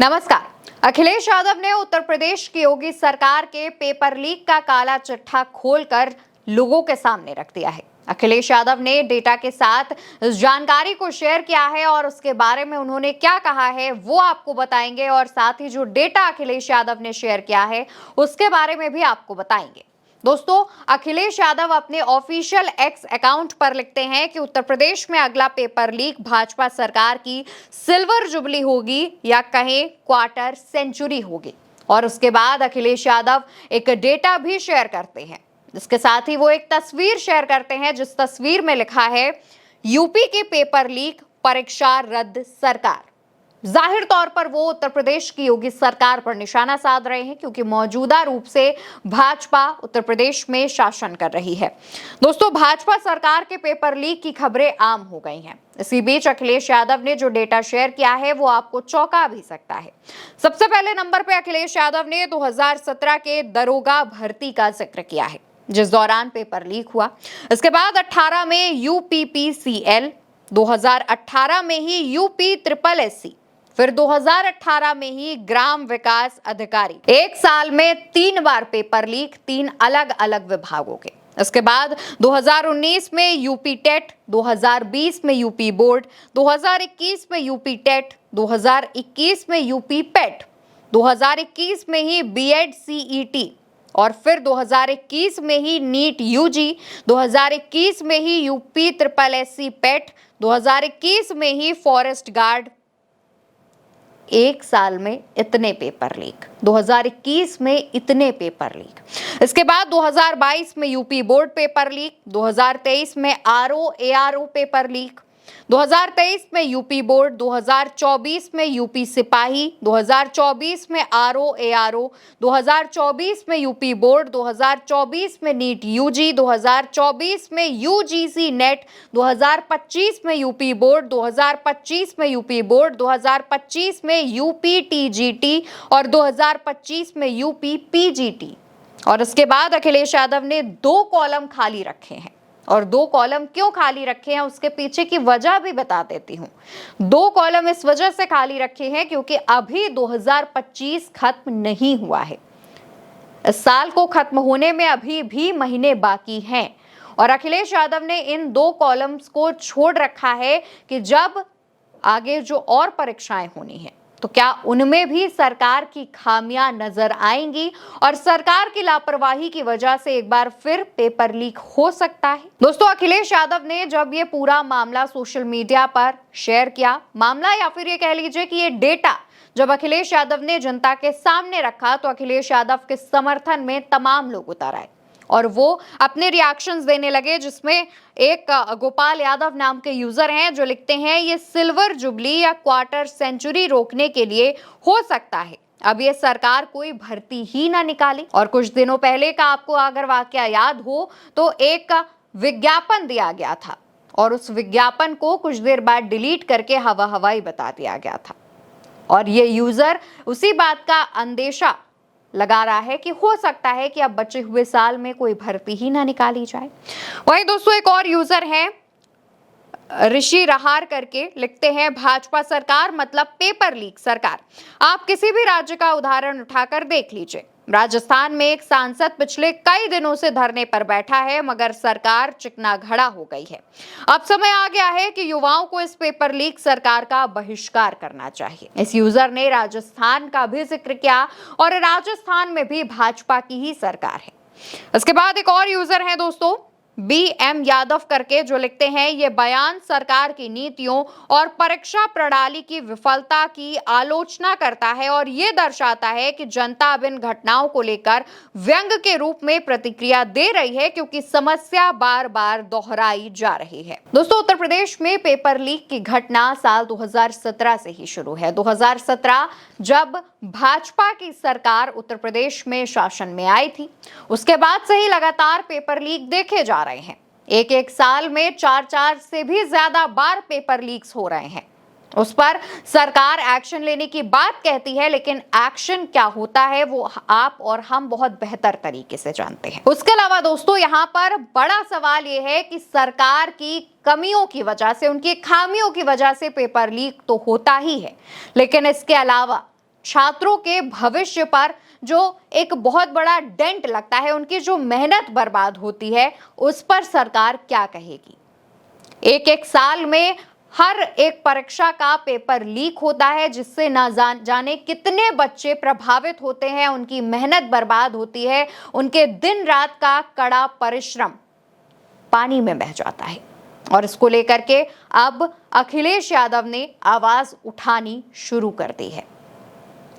नमस्कार। अखिलेश यादव ने उत्तर प्रदेश की योगी सरकार के पेपर लीक का काला चिट्ठा खोलकर लोगों के सामने रख दिया है। अखिलेश यादव ने डेटा के साथ इस जानकारी को शेयर किया है और उसके बारे में उन्होंने क्या कहा है वो आपको बताएंगे और साथ ही जो डेटा अखिलेश यादव ने शेयर किया है उसके बारे में भी आपको बताएंगे। दोस्तों, अखिलेश यादव अपने ऑफिशियल एक्स अकाउंट पर लिखते हैं कि उत्तर प्रदेश में अगला पेपर लीक भाजपा सरकार की सिल्वर जुबली होगी या कहें क्वार्टर सेंचुरी होगी। और उसके बाद अखिलेश यादव एक डेटा भी शेयर करते हैं। इसके साथ ही वो एक तस्वीर शेयर करते हैं जिस तस्वीर में लिखा है यूपी के पेपर लीक, परीक्षा रद्द सरकार। जाहिर तौर पर वो उत्तर प्रदेश की योगी सरकार पर निशाना साध रहे हैं क्योंकि मौजूदा रूप से भाजपा उत्तर प्रदेश में शासन कर रही है। दोस्तों, भाजपा सरकार के पेपर लीक की खबरें आम हो गई हैं। इसी बीच अखिलेश यादव ने जो डेटा शेयर किया है वो आपको चौंका भी सकता है। सबसे पहले नंबर पे अखिलेश यादव ने 2017 के दरोगा भर्ती का जिक्र किया है जिस दौरान पेपर लीक हुआ। इसके बाद 18 में यूपीपीसीएल, 2018 में ही यूपी ट्रिपल एससी, फिर 2018 में ही ग्राम विकास अधिकारी। एक साल में 3 बार पेपर लीक, 3 अलग अलग विभागों के। इसके बाद 2019 में यूपी टेट, 2020 में यूपी बोर्ड, 2021 में यूपी टेट, 2021 में यूपी पेट, 2021 में ही बीएड सीईटी और फिर 2021 में ही नीट यूजी, 2021 में ही यूपी ट्रिपल एससी पेट, 2021 में ही फॉरेस्ट गार्ड। एक साल में इतने पेपर लीक, 2021 में इतने पेपर लीक। इसके बाद 2022 में यूपी बोर्ड पेपर लीक, 2023 में आरओ एआरओ पेपर लीक, 2023 में यूपी बोर्ड, 2024 में यूपी सिपाही, 2024 में आरओ एआरओ, 2024 में यूपी बोर्ड, 2024 में नीट यूजी, 2024 में यूजीसी नेट, 2025 में यूपी बोर्ड, 2025 में यूपी बोर्ड, 2025 में यूपी टीजीटी और 2025 में यूपी पीजीटी। और इसके बाद अखिलेश यादव ने 2 कॉलम खाली रखे हैं और 2 कॉलम क्यों खाली रखे हैं उसके पीछे की वजह भी बता देती हूं। 2 कॉलम इस वजह से खाली रखे हैं क्योंकि अभी 2025 खत्म नहीं हुआ है। इस साल को खत्म होने में अभी भी महीने बाकी हैं और अखिलेश यादव ने इन 2 कॉलम्स को छोड़ रखा है कि जब आगे जो और परीक्षाएं होनी है तो क्या उनमें भी सरकार की खामियां नजर आएंगी और सरकार की लापरवाही की वजह से एक बार फिर पेपर लीक हो सकता है। दोस्तों, अखिलेश यादव ने जब ये पूरा मामला सोशल मीडिया पर शेयर किया, मामला या फिर ये कह लीजिए कि ये डेटा जब अखिलेश यादव ने जनता के सामने रखा तो अखिलेश यादव के समर्थन में तमाम लोग उतर आए और वो अपने रिएक्शंस देने लगे, जिसमें एक गोपाल यादव नाम के यूजर हैं जो लिखते हैं ये सिल्वर जुबली या क्वार्टर सेंचुरी रोकने के लिए हो सकता है अब ये सरकार कोई भर्ती ही ना निकाले। और कुछ दिनों पहले का आपको अगर वाकया याद हो तो एक विज्ञापन दिया गया था और उस विज्ञापन को कुछ देर बाद डिलीट करके हवा हवाई बता दिया गया था और ये यूजर उसी बात का अंदेशा लगा रहा है कि हो सकता है कि अब बचे हुए साल में कोई भर्ती ही ना निकाली जाए। वहीं दोस्तों, एक और यूजर है ऋषि रहार करके, लिखते हैं भाजपा सरकार मतलब पेपर लीक सरकार। आप किसी भी राज्य का उदाहरण उठाकर देख लीजिए। राजस्थान में एक सांसद पिछले कई दिनों से धरने पर बैठा है मगर सरकार चिकना घड़ा हो गई है। अब समय आ गया है कि युवाओं को इस पेपर लीक सरकार का बहिष्कार करना चाहिए। इस यूजर ने राजस्थान का भी जिक्र किया और राजस्थान में भी भाजपा की ही सरकार है। इसके बाद एक और यूजर है दोस्तों BM यादव करके, जो लिखते हैं ये बयान सरकार की नीतियों और परीक्षा प्रणाली की विफलता की आलोचना करता है और ये दर्शाता है कि जनता अब इन घटनाओं को लेकर व्यंग के रूप में प्रतिक्रिया दे रही है क्योंकि समस्या बार बार दोहराई जा रही है। दोस्तों, उत्तर प्रदेश में पेपर लीक की घटना साल 2017 से ही शुरू है। 2017 जब भाजपा की सरकार उत्तर प्रदेश में शासन में आई थी, उसके बाद से ही लगातार पेपर लीक देखे जा रहे हैं। एक साल में 4 से भी ज्यादा बार पेपर लीक्स हो रहे हैं। उस पर सरकार एक्शन लेने की बात कहती है लेकिन एक्शन क्या होता है वो आप और हम बहुत बेहतर तरीके से जानते हैं। उसके अलावा दोस्तों, यहाँ पर बड़ा सवाल ये है कि सरकार की कमियों की वजह से, उनकी खामियों की वजह से पेपर लीक तो होता ही है, लेकिन इसके अलावा छात्रों के भविष्य पर जो एक बहुत बड़ा डेंट लगता है, उनकी जो मेहनत बर्बाद होती है, उस पर सरकार क्या कहेगी। एक एक साल में हर एक परीक्षा का पेपर लीक होता है, जिससे ना जाने कितने बच्चे प्रभावित होते हैं, उनकी मेहनत बर्बाद होती है, उनके दिन रात का कड़ा परिश्रम पानी में बह जाता है। और इसको लेकर के अब अखिलेश यादव ने आवाज उठानी शुरू कर दी है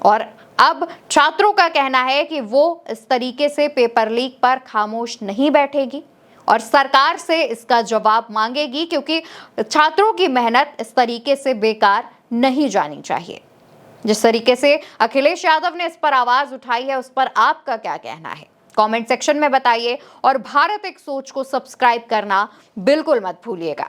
और अब छात्रों का कहना है कि वो इस तरीके से पेपर लीक पर खामोश नहीं बैठेगी और सरकार से इसका जवाब मांगेगी, क्योंकि छात्रों की मेहनत इस तरीके से बेकार नहीं जानी चाहिए। जिस तरीके से अखिलेश यादव ने इस पर आवाज उठाई है, उस पर आपका क्या कहना है, कमेंट सेक्शन में बताइए और भारत एक सोच को सब्सक्राइब करना बिल्कुल मत भूलिएगा।